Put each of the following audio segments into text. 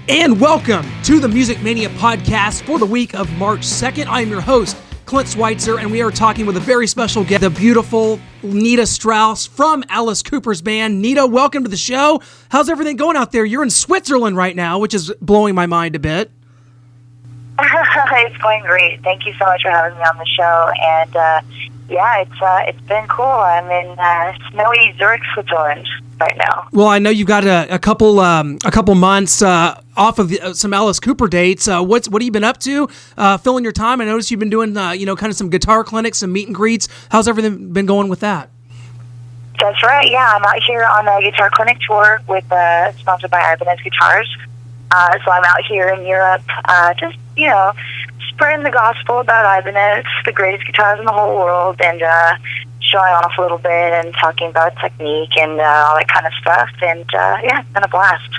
And welcome to the Music Mania podcast for the week of March 2nd. I am your host, Clint Switzer, and we are talking with a very special guest, the beautiful Nita Strauss from Alice Cooper's band. Nita, welcome to the show. How's everything going out there? You're in Switzerland right now, which is blowing my mind a bit. It's going great. Thank you so much for having me on the show. And it's been cool. I'm in snowy Zurich, Switzerland right now. Well, I know you've got a couple months off of some Alice Cooper dates. What have you been up to? Filling your time. I noticed you've been doing kind of some guitar clinics, some meet and greets. How's everything been going with that? That's right. Yeah, I'm out here on a guitar clinic tour with sponsored by Iron Maidens guitars. So I'm out here in Europe, just spreading the gospel about Ibanez, the greatest guitars in the whole world, and showing off a little bit and talking about technique and all that kind of stuff. And it's been a blast.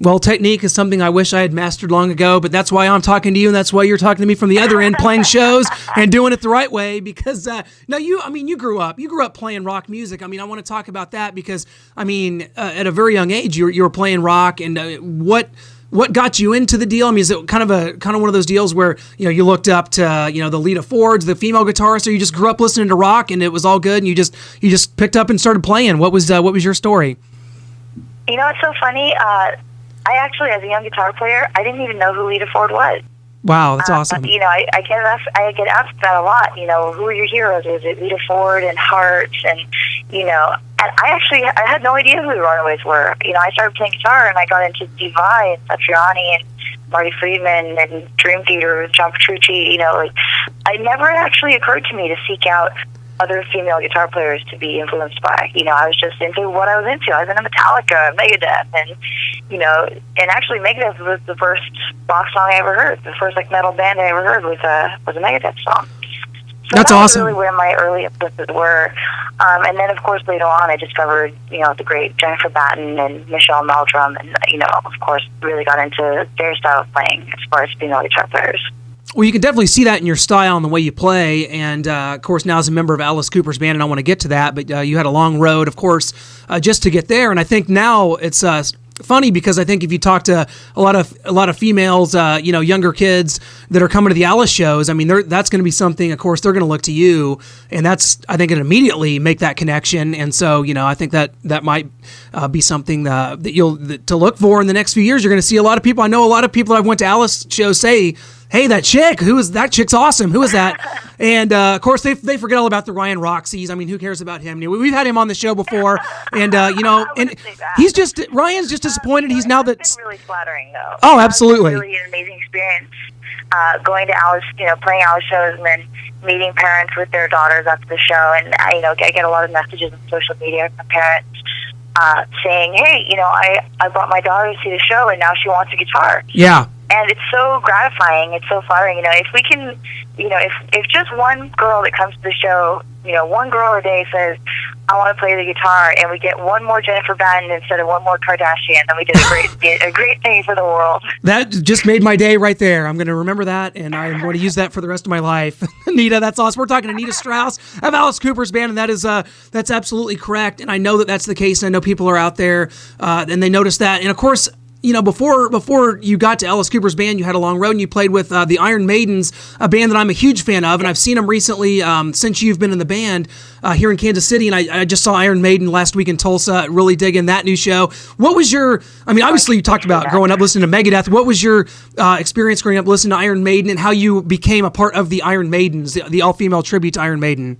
Well, technique is something I wish I had mastered long ago, but that's why I'm talking to you, and that's why you're talking to me from the other end, playing shows and doing it the right way. Because you grew up playing rock music. I mean, I want to talk about that because at a very young age, you were playing rock, and what got you into the deal? I mean, is it kind of one of those deals where you looked up to the Lita Fords, the female guitarist, or you just grew up listening to rock and it was all good and you just picked up and started playing? What was your story? It's so funny. I actually, as a young guitar player, I didn't even know who Lita Ford was. Wow, that's awesome. I get asked that a lot. Who are your heroes? Is it Lita Ford and Heart? And I had no idea who the Runaways were. I started playing guitar and I got into Divai and Satriani and Marty Friedman and Dream Theater with John Petrucci. It never actually occurred to me to seek out other female guitar players to be influenced by. I was just into what I was into. I was into Metallica, Megadeth, and actually Megadeth was the first rock song I ever heard. The first metal band I ever heard was a Megadeth song. So that's awesome. Was really where my early influences were. And then, of course, later on, I discovered, the great Jennifer Batten and Michelle Meldrum, and, of course, really got into their style of playing as far as female guitar players. Well, you can definitely see that in your style and the way you play, and of course now as a member of Alice Cooper's band, and I want to get to that, but you had a long road, of course, just to get there, and I think now it's funny because I think if you talk to a lot of females, younger kids that are coming to the Alice shows, that's going to be something. Of course, they're going to look to you, and I think it immediately make that connection. And so, I think that might be something that to look for in the next few years. You're going to see a lot of people. I know a lot of people that went to Alice shows say, "Hey, that chick, that chick's awesome. Who is that?" And of course, they forget all about the Ryan Roxys. Who cares about him? We've had him on the show before, and and Ryan's just disappointed. He's now that. It's been really flattering, though. Oh, absolutely. It's really an amazing experience. Going to Alice, playing Alice shows, and then meeting parents with their daughters after the show, and I get a lot of messages on social media from parents saying, "Hey, I brought my daughter to see the show, and now she wants a guitar." Yeah. And it's so gratifying. It's so flattering. If we can, if just one girl that comes to the show, one girl a day says, "I want to play the guitar," and we get one more Jennifer Batten instead of one more Kardashian, then we did a great thing for the world. That just made my day right there. I'm going to remember that, and I'm going to use that for the rest of my life. Nita, that's awesome. We're talking to Nita Strauss of Alice Cooper's band, and that's absolutely correct. And I know that that's the case, and I know people are out there, and they notice that. And of course, before you got to Alice Cooper's band, you had a long road and you played with the Iron Maidens, a band that I'm a huge fan of, and I've seen them recently since you've been in the band here in Kansas City, and I just saw Iron Maiden last week in Tulsa, really digging that new show. What was your, obviously you talked about growing up listening to Megadeth. What was your experience growing up listening to Iron Maiden and how you became a part of the Iron Maidens, the all-female tribute to Iron Maiden?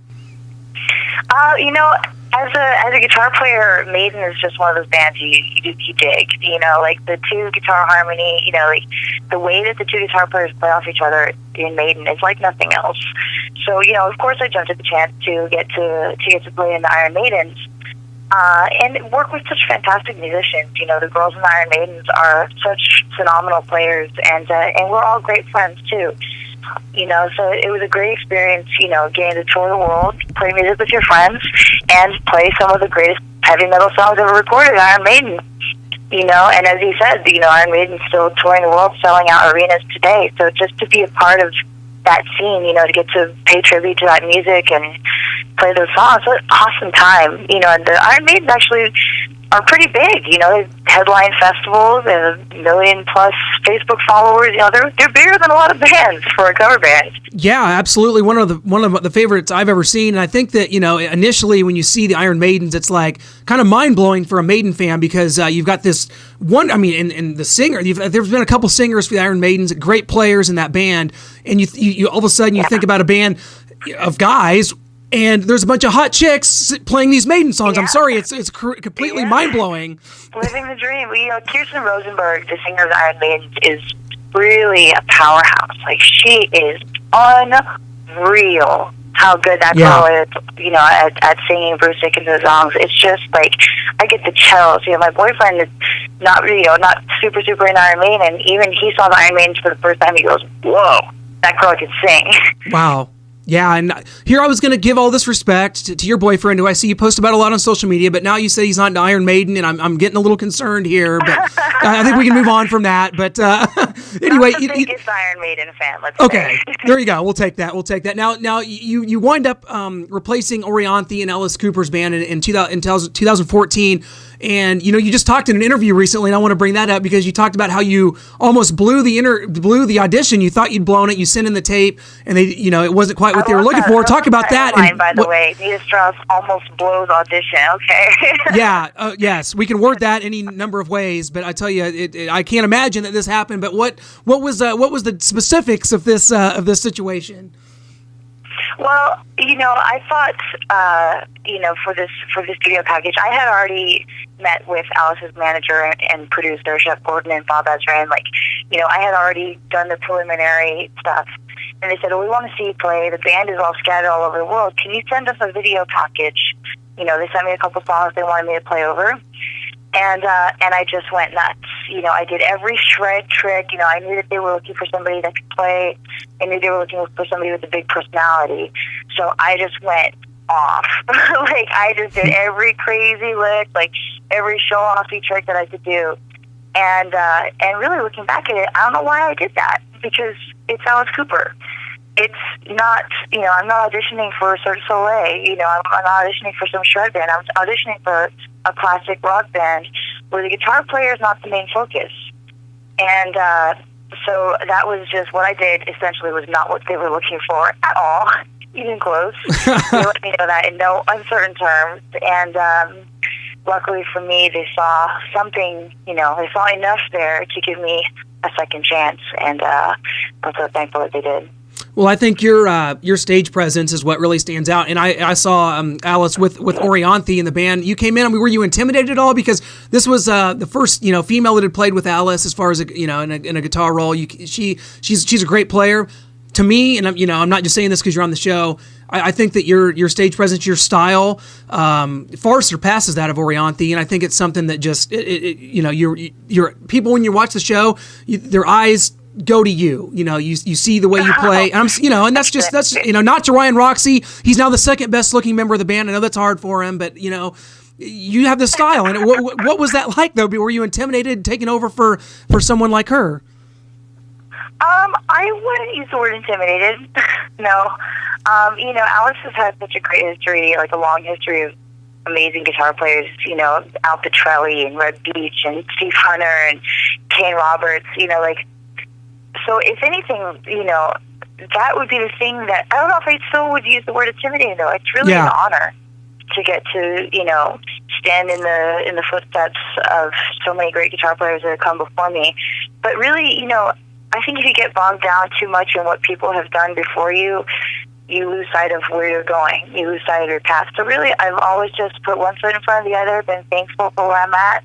As a guitar player, Maiden is just one of those bands you dig. The two guitar harmony. The way that the two guitar players play off each other in Maiden is like nothing else. So of course, I jumped at the chance to get to play in the Iron Maidens, and work with such fantastic musicians. The girls in the Iron Maidens are such phenomenal players, and we're all great friends too. So it was a great experience, getting to tour the world, play music with your friends, and play some of the greatest heavy metal songs ever recorded, Iron Maiden. And as you said, Iron Maiden's still touring the world, selling out arenas today. So just to be a part of that scene, to get to pay tribute to that music and play those songs, it's an awesome time. And the Iron Maiden actually are pretty big. You know, they headline festivals and 1 million plus Facebook followers. You know, they're bigger than a lot of bands for a cover band. Yeah, absolutely. One of the favorites I've ever seen. And I think that, you know, initially when you see the Iron Maidens, it's like kind of mind blowing for a Maiden fan because you've got this one. I mean, and the singer. There's been a couple singers for the Iron Maidens, great players in that band, and you all of a sudden you think about a band of guys. And there's a bunch of hot chicks playing these Maiden songs. Yeah. I'm sorry, it's completely mind-blowing. Living the dream. You know, Kirsten Rosenberg, the singer of the Iron Maidens, is really a powerhouse. Like, she is unreal how good that girl is, you know, at singing Bruce Dickinson's songs. It's just, like, I get the chills. You know, my boyfriend is not, you know, not super in Iron Maiden. Even he saw the Iron Maidens for the first time. He goes, whoa, that girl can sing. Wow. Yeah, and here I was going to give all this respect to your boyfriend, who I see you post about a lot on social media, but now you say he's not an Iron Maiden, and I'm getting a little concerned here, but I think we can move on from that. But anyway, I'm the biggest Iron Maiden fan. Let's okay, say. There you go. We'll take that. Now you wind up replacing Orianthi in Alice Cooper's band in 2014. And, you know, you just talked in an interview recently, and I want to bring that up because you talked about how you almost blew the audition. You thought you'd blown it. You sent in the tape, and it wasn't quite what they were looking for. Talk about that. Line, by the way, Nita Strauss almost blows audition. Okay. Yeah. Yes, we can word that any number of ways, but I tell you, I can't imagine that this happened. But what was the specifics of this situation? Well, you know, I thought, you know, for this video package, I had already met with Alice's manager and producer, Chef Gordon and Bob Ezra, and, like, you know, I had already done the preliminary stuff. And they said, we want to see you play. The band is all scattered all over the world. Can you send us a video package? You know, they sent me a couple songs they wanted me to play over. And I just went nuts. You know, I did every shred trick. You know, I knew that they were looking for somebody that could play. I knew they were looking for somebody with a big personality. So I just went off. Like, I just did every crazy lick, like every show-offy trick that I could do. And really looking back at it, I don't know why I did that, because it's Alice Cooper. It's not, you know, I'm not auditioning for Cirque du Soleil. You know, I'm not auditioning for some shred band. I'm auditioning for a classic rock band where the guitar player is not the main focus. And so that was just what I did, essentially, was not what they were looking for at all, even close. They let me know that in no uncertain terms. And luckily for me, they saw something, you know, they saw enough there to give me a second chance. And I'm so thankful that they did. Well, I think your stage presence is what really stands out. And I saw Alice with Orianthi in the band. You came in. I mean, were you intimidated at all? Because this was the first, you know, female that had played with Alice as far as in a guitar role. She's a great player to me, and I'm not just saying this because you're on the show. I think that your stage presence, your style, far surpasses that of Orianthi, and I think it's something that just your people, when you watch the show, their eyes go to you. You know, you see the way you play, and and that's not to Ryan Roxy. He's now the second best looking member of the band. I know that's hard for him, but you have the style. And what was that like, though? Were you intimidated taking over for someone like her? I wouldn't use the word intimidated. No. Alice has had such a great history, like a long history of amazing guitar players, Al Pitrelli and Red Beach and Steve Hunter and Kane Roberts, so if anything, that would be the thing that, I don't know if I still would use the word intimidating, though. It's really an honor to get to, stand in the footsteps of so many great guitar players that have come before me. But really, I think if you get bogged down too much in what people have done before you, you lose sight of where you're going. You lose sight of your path. So really, I've always just put one foot in front of the other, been thankful for where I'm at,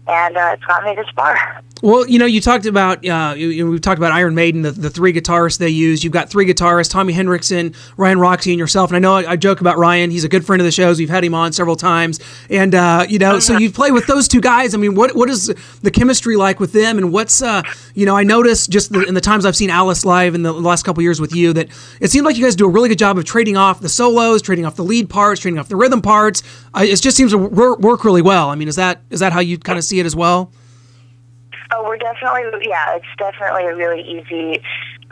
and it's got me this far. Well, you talked about, we've talked about Iron Maiden, the three guitarists they use. You've got three guitarists, Tommy Hendrickson, Ryan Roxy, and yourself. And I know I joke about Ryan. He's a good friend of the show's. We've had him on several times. And, so you play with those two guys. I mean, what is the chemistry like with them? And what's, I noticed just in the times I've seen Alice live in the last couple of years with you, that it seems like you guys do a really good job of trading off the solos, trading off the lead parts, trading off the rhythm parts. It just seems to work really well. I mean, is that how you kind of see it as well? Oh, we're definitely, it's definitely a really easy,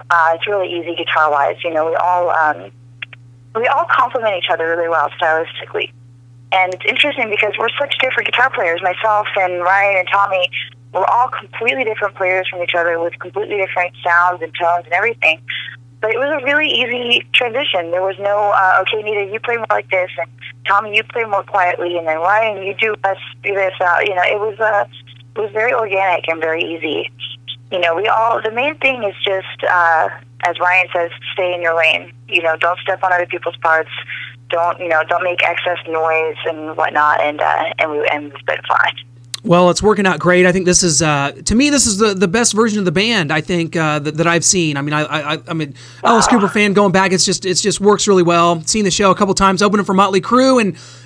it's really easy guitar-wise. We all complement each other really well stylistically. And it's interesting because we're such different guitar players. Myself and Ryan and Tommy, we're all completely different players from each other with completely different sounds and tones and everything. But it was a really easy transition. There was no, okay, Nita, you play more like this, and Tommy, you play more quietly, and then Ryan, you do this. It was very organic and very easy. The main thing is just, as Ryan says, stay in your lane. Don't step on other people's parts. Don't make excess noise and whatnot, and it's been fine. Well, it's working out great. I think this is, to me, this is the best version of the band, I think, that I've seen. I mean, I'm an Alice Cooper fan going back. It just works really well. Seen the show a couple times, opening for Motley Crue,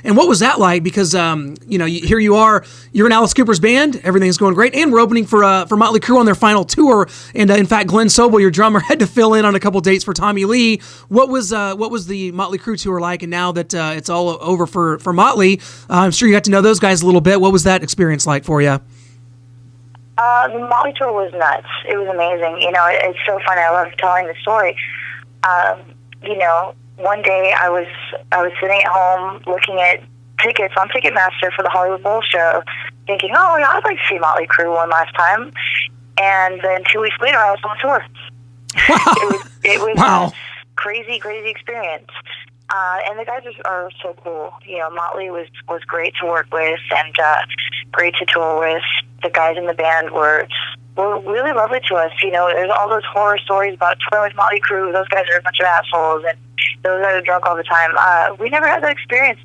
and what was that like? Because, here you are, you're in Alice Cooper's band, everything's going great, and we're opening for Motley Crue on their final tour, and in fact, Glenn Sobel, your drummer, had to fill in on a couple dates for Tommy Lee. What was the Motley Crue tour like, and now that it's all over for Motley, I'm sure you got to know those guys a little bit. What was that experience like for you? The Motley tour was nuts. It was amazing. It's so fun. I love telling the story. One day I was sitting at home looking at tickets on Ticketmaster for the Hollywood Bowl show, thinking, oh, yeah, I'd like to see Motley Crue one last time. And then 2 weeks later, I was on tour. Wow. It was wow. a crazy experience. And the guys are so cool. Motley was great to work with and great to tour with. The guys in the band were really lovely to us. There's all those horror stories about touring with Motley Crue. Those guys are a bunch of assholes, and those guys are drunk all the time. We never had that experience.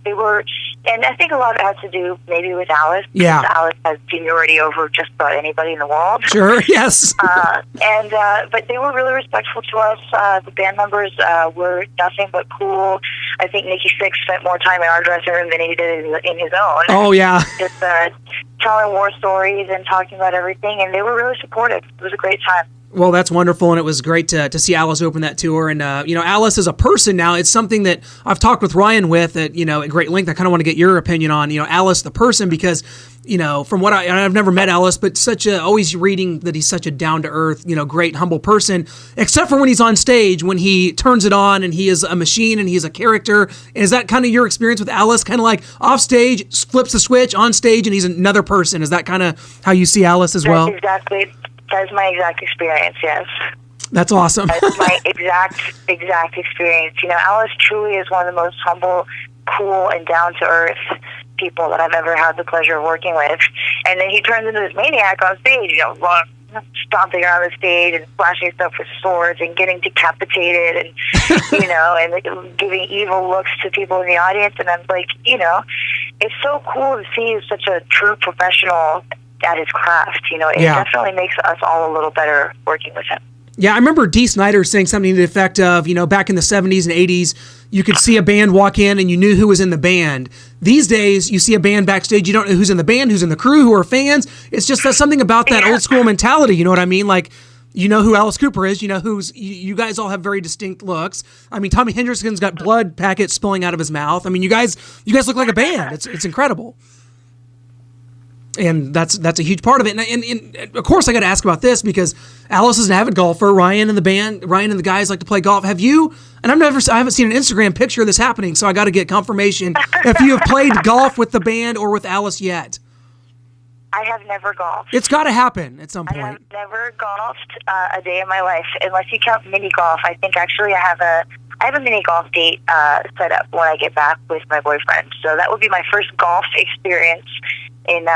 And I think a lot of it has to do maybe with Alice. Yeah. Alice has seniority over just about anybody in the world. Sure, yes. But they were really respectful to us. The band members were nothing but cool. I think Nikki Sixx spent more time in our dressing room than he did in his own. Oh, yeah. Just telling war stories and talking about everything, and they were really supportive. It was a great time. Well, that's wonderful, and it was great to see Alice open that tour. And, Alice as a person now, it's something that I've talked with Ryan with at great length. I kind of want to get your opinion on, Alice the person, because, from what I've never met Alice, but always reading that he's such a down-to-earth, great, humble person, except for when he's on stage, when he turns it on and he is a machine and he's a character. And is that kind of your experience with Alice? Kind of like off stage, flips the switch, on stage, and he's another person. Is that kind of how you see Alice as well? That's my exact experience, yes. That's awesome. That's my exact experience. Alice truly is one of the most humble, cool, and down-to-earth people that I've ever had the pleasure of working with. And then he turns into this maniac on stage, stomping around the stage and flashing stuff with swords and getting decapitated and, and giving evil looks to people in the audience. And I'm like, it's so cool to see such a true professional at his craft. It definitely makes us all a little better working with him. Yeah, I remember Dee Snider saying something to the effect of, back in the 70s and 80s, you could see a band walk in and you knew who was in the band. These days, you see a band backstage, you don't know who's in the band, who's in the crew, who are fans. It's just something about that old school mentality, you know what I mean? Like, you know who Alice Cooper is, you guys all have very distinct looks. I mean, Tommy Henderson's got blood packets spilling out of his mouth. I mean, you guys look like a band. It's incredible. And that's a huge part of it. And of course, I got to ask about this because Alice is an avid golfer. Ryan and the guys like to play golf. Have you? And I haven't seen an Instagram picture of this happening, so I got to get confirmation if you have played golf with the band or with Alice yet. I have never golfed. It's got to happen at some point. I have never golfed a day in my life, unless you count mini golf. I think actually I have a mini golf date set up when I get back with my boyfriend. So that would be my first golf experience in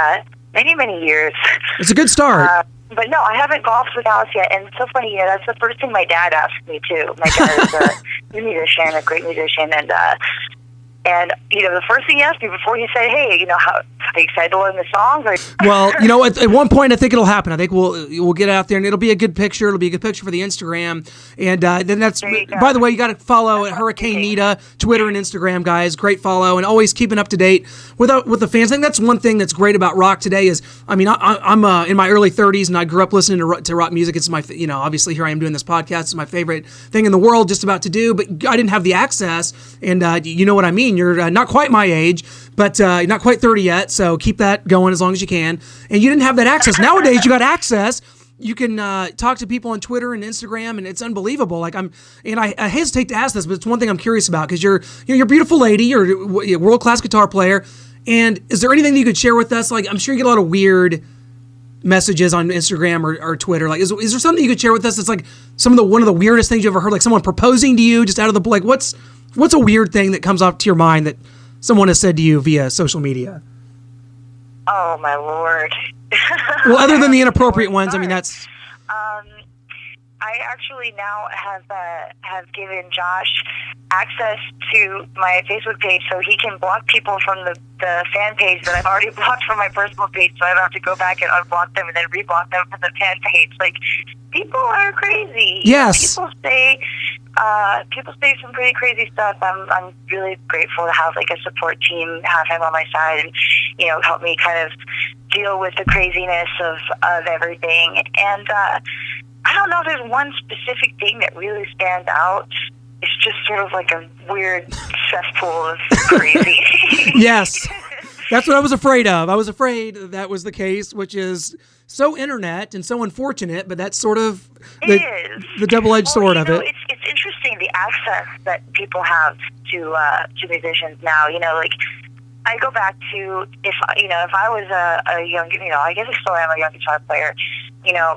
many years. It's a good start. But no, I haven't golfed with Alice yet. And it's so funny, that's the first thing my dad asked me too. My dad is a musician, a great musician, and the first thing he asked me before he said, "Hey, are you excited to learn the songs?" Well, at one point I think it'll happen. I think we'll get out there and it'll be a good picture. It'll be a good picture for the Instagram. And then that's, by the way, you got to follow at Hurricane Nita, Twitter and Instagram, guys. Great follow and always keeping up to date with the fans. I think that's one thing that's great about rock today is, I'm in my early 30s and I grew up listening to rock music. It's my, obviously here I am doing this podcast. It's my favorite thing in the world just about to do, but I didn't have the access. And you know what I mean? You're not quite my age, but you're not quite 30 yet, so keep that going as long as you can. And you didn't have that access. Nowadays, you got access. you can talk to people on Twitter and Instagram, and it's unbelievable. Like I hesitate to ask this, but it's one thing I'm curious about because you're a beautiful lady, you're a world-class guitar player, and is there anything that you could share with us? Like, I'm sure you get a lot of weird messages on Instagram or Twitter. Like, is there something you could share with us that's like one of the weirdest things you ever heard? Like someone proposing to you just out of the blue. Like, what's a weird thing that comes up to your mind that someone has said to you via social media? Oh my Lord. Well, other than the inappropriate ones, I mean, that's. I actually now have given Josh access to my Facebook page so he can block people from the fan page that I've already blocked from my personal page, so I don't have to go back and unblock them and then reblock them from the fan page. Like, people are crazy. Yes. People say some pretty crazy stuff. I'm really grateful to have like a support team, have him on my side, and help me kind of deal with the craziness of everything. And I don't know if there's one specific thing that really stands out. It's just sort of like a weird cesspool of crazy. Yes. That's what I was afraid of. I was afraid that was the case, which is so internet and so unfortunate, but that's sort of the double-edged sword of it. It's interesting, the access that people have to musicians now. Like, I go back to if I was a young, I guess I still am a young guitar player,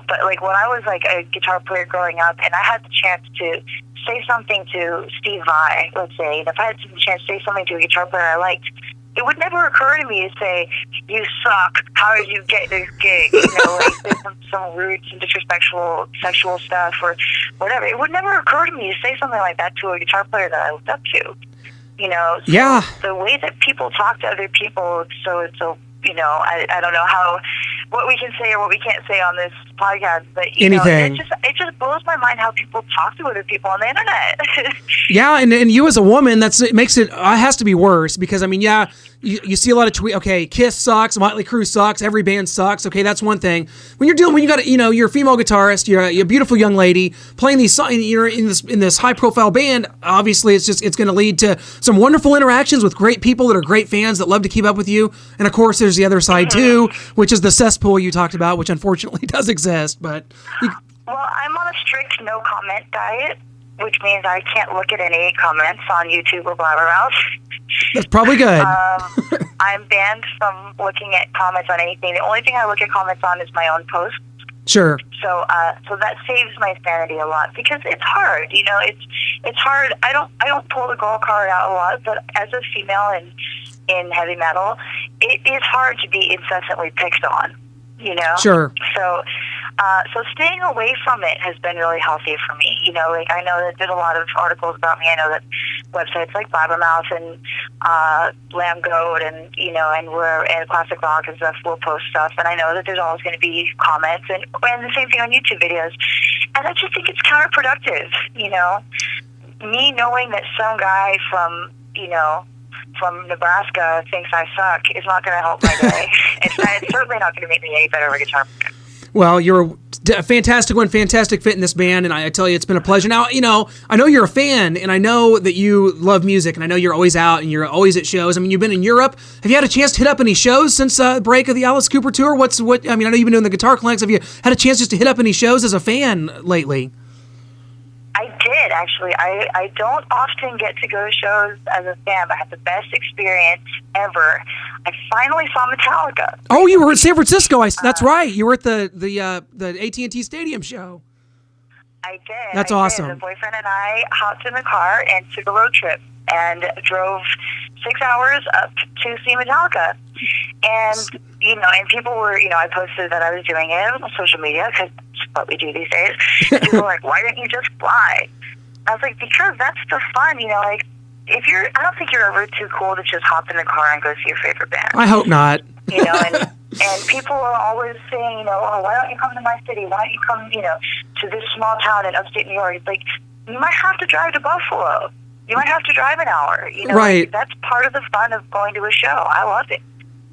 but like when I was like a guitar player growing up and I had the chance to say something to Steve Vai, let's say, and if I had the chance to say something to a guitar player I liked, it would never occur to me to say, "You suck. How did you get this gig?" Like there's some rude, some disrespectful, sexual stuff or whatever. It would never occur to me to say something like that to a guitar player that I looked up to. So yeah. The way that people talk to other people, so I don't know what we can say or what we can't say on this podcast, but anything. It just blows my mind how people talk to other people on the internet. Yeah, and you as a woman, it makes it has to be worse because I mean, yeah, you see a lot of tweets. Okay, Kiss sucks, Motley Crue sucks, every band sucks. Okay, that's one thing. When you got you're a female guitarist, you're a beautiful young lady playing these songs, you're in this high profile band. Obviously, it's going to lead to some wonderful interactions with great people that are great fans that love to keep up with you. And of course, there's the other side too, which is the cesspool you talked about, which unfortunately does exist. But well, I'm on a strict no comment diet, which means I can't look at any comments on YouTube or Blabbermouth. That's probably good. I'm banned from looking at comments on anything. The only thing I look at comments on is my own posts. Sure. So that saves my sanity a lot because it's hard. It's hard. I don't pull the girl card out a lot, but as a female in heavy metal, it is hard to be incessantly picked on. Sure. So staying away from it has been really healthy for me. Like I know that there's a lot of articles about me. I know that websites like Blabbermouth and Lamb Goat and and Classic Rock and stuff will post stuff. And I know that there's always going to be comments and the same thing on YouTube videos. And I just think it's counterproductive. Me knowing that some guy from Nebraska thinks I suck is not going to help my day. It's certainly not going to make me any better of a guitar player. Well, you're a fantastic one, fantastic fit in this band, and I tell you, it's been a pleasure. Now, I know you're a fan, and I know that you love music, and I know you're always out, and you're always at shows. I mean, you've been in Europe. Have you had a chance to hit up any shows since the break of the Alice Cooper tour? I know you've been doing the guitar clinics. Have you had a chance just to hit up any shows as a fan lately? I did, actually. I don't often get to go to shows as a fan, but I had the best experience ever. I finally saw Metallica. Oh, you were in San Francisco. That's right. You were at the AT&T Stadium show. I did. That's awesome. The boyfriend and I hopped in the car and took a road trip and drove 6 hours up to see Metallica. And, and people were, I posted that I was doing it on social media because that's what we do these days. People were like, why didn't you just fly? I was like, because that's the fun, like, I don't think you're ever too cool to just hop in the car and go see your favorite band. I hope not. And people are always saying, oh, why don't you come to my city? Why don't you come, to this small town in upstate New York? It's like, you might have to drive to Buffalo. You might have to drive an hour. Right. That's part of the fun of going to a show. I love it.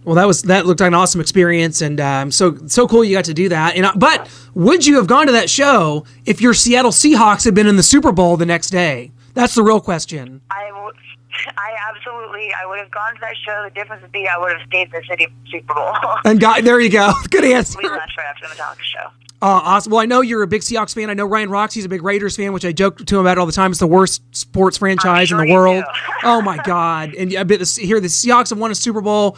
Well, that looked like an awesome experience, and so cool you got to do that. But would you have gone to that show if your Seattle Seahawks had been in the Super Bowl the next day? That's the real question. I would have gone to that show. The difference would be I would have stayed in the city for the Super Bowl. And there you go. Good answer. We left right after the Metallica show. Awesome. Well, I know you're a big Seahawks fan. I know Ryan Roxy's a big Raiders fan, which I joke to him about all the time. It's the worst sports franchise in the world. Oh my God! And I bet here the Seahawks have won a Super Bowl.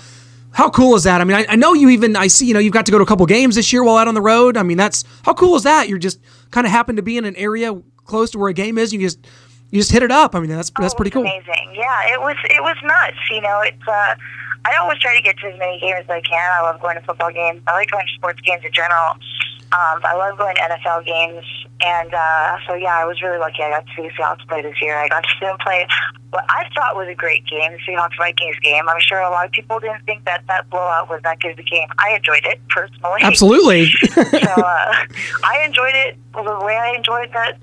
How cool is that? I mean, I know I see, you've got to go to a couple games this year while out on the road. I mean, how cool is that? You're just kind of happen to be in an area close to where a game is. You just hit it up. I mean, that's pretty cool. Amazing. Yeah, it was nuts. It's I always try to get to as many games as I can. I love going to football games. I like going to sports games in general. I love going to NFL games, and so yeah, I was really lucky. I got to see the Seahawks play this year. I got to see them play what I thought was a great game, the Seahawks-Vikings game. I'm sure a lot of people didn't think that blowout was that good of a game. I enjoyed it, personally. Absolutely. So I enjoyed it the way I enjoyed that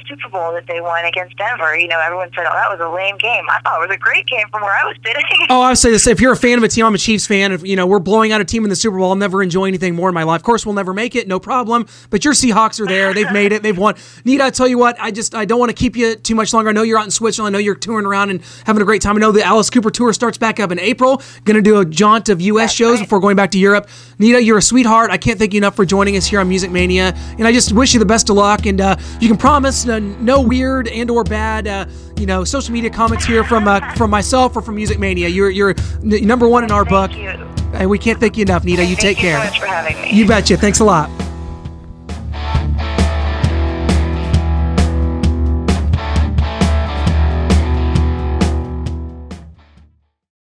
Super Bowl that they won against Denver. Everyone said, "Oh, that was a lame game." I thought it was a great game from where I was sitting. Oh, I would say this: if you're a fan of a team, I'm a Chiefs fan. If we're blowing out a team in the Super Bowl, I'll never enjoy anything more in my life. Of course, we'll never make it, no problem. But your Seahawks are there; they've made it, they've won. Nita, I tell you what, I don't want to keep you too much longer. I know you're out in Switzerland. I know you're touring around and having a great time. I know the Alice Cooper tour starts back up in April. Going to do a jaunt of U.S. shows before going back to Europe. Nita, you're a sweetheart. I can't thank you enough for joining us here on Music Mania, and I just wish you the best of luck. And you can promise no weird and or bad social media comments here from myself or from Music Mania. You're number one in our book. Thank you. And we can't thank you enough, Nita. You take care. Thank you so much for having me. You betcha. Thanks a lot.